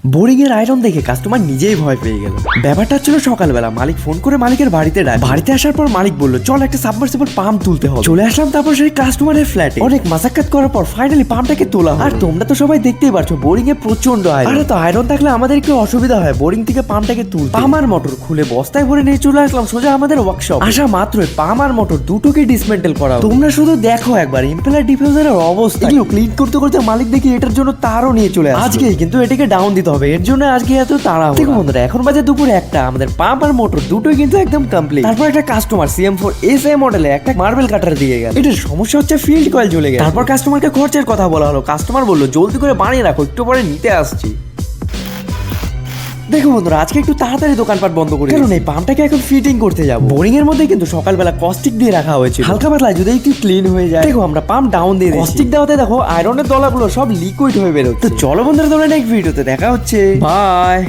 Boring এর iron দেখে customer নিজেই ভয় পেয়ে গেল। ব্যাপারটা ছিল সকালবেলা মালিক ফোন করে মালিকের বাড়িতে ডাক। বাড়িতে আসার পর মালিক বলল চল একটা সাবমার্সিবল পাম্প তুলতে হবে। চলে আসলাম তারপর সেই কাস্টমারের ফ্ল্যাটে। অনেক মাসাক্কাত করার পর ফাইনালি পাম্পটাকে তোলা হয়। আর তোমরা তো সবাই দেখতেই পারছো বোরিং এ প্রচন্ড আয়রন। আরে তো আয়রন থাকলে আমাদের একটু অসুবিধা হয় বোরিং থেকে পাম্পটাকে তুলতে। পাম্প আর মোটর খুলে বস্তায় ভরে নিয়ে চলে আসলাম সোজা আমাদের ওয়ার্কশপ। আসা মাত্রই পাম্প আর মোটর দুটোকে ডিসমেন্টেল করা। তোমরা শুধু দেখো একবার ইম্পেলার ডিফিউজারের অবস্থা। এগুলো ক্লিন করতে করতে মালিক দেখি এটার জন্য তারও নিয়ে চলে আসে। আজকেই কিন্তু এটাকে ডাউন দিতে হবে, এর জন্য আজকে এত তাড়াহুড়া। দেখো বন্ধুরা এখন বাজে দুপুর 1টা, আমাদের পাম্প আর মোটর দুটোই কিন্তু একদম কমপ্লিট। তারপর একটা কাস্টমার CM4 SA মডেলে একটা মার্বেল কাটার দিয়ে গেল। এটার সমস্যা হচ্ছে ফিল্ড কয়েল জ্বলে গেছে। তারপর কাস্টমারকে খরচের কথা বলা হলো। কাস্টমার বলল জলদি করে বানিয়ে রাখো, একটু পরে নিতে আসছি। দেখো বন্ধুরা আজকে একটু তাড়াতাড়ি দোকানপাট বন্ধ করে, কারণ এই পাম্পটাকে এখন ফিটিং করতে যাব। বোরিং এর মধ্যে কিন্তু সকালবেলা কস্টিক দিয়ে রাখা হয়েছে, হালকা পাতলা যদি একটু ক্লিন হয়ে যায়। দেখো আমরা পাম্প ডাউন দিয়ে দিয়েছি। কস্টিক দেওয়াতে দেখো আয়রনের দলাগুলো সব লিকুইড হয়ে বেরোচ্ছে। তো চলো বন্ধুরা তোমরা নেক্সট ভিডিওতে দেখা হচ্ছে, বাই।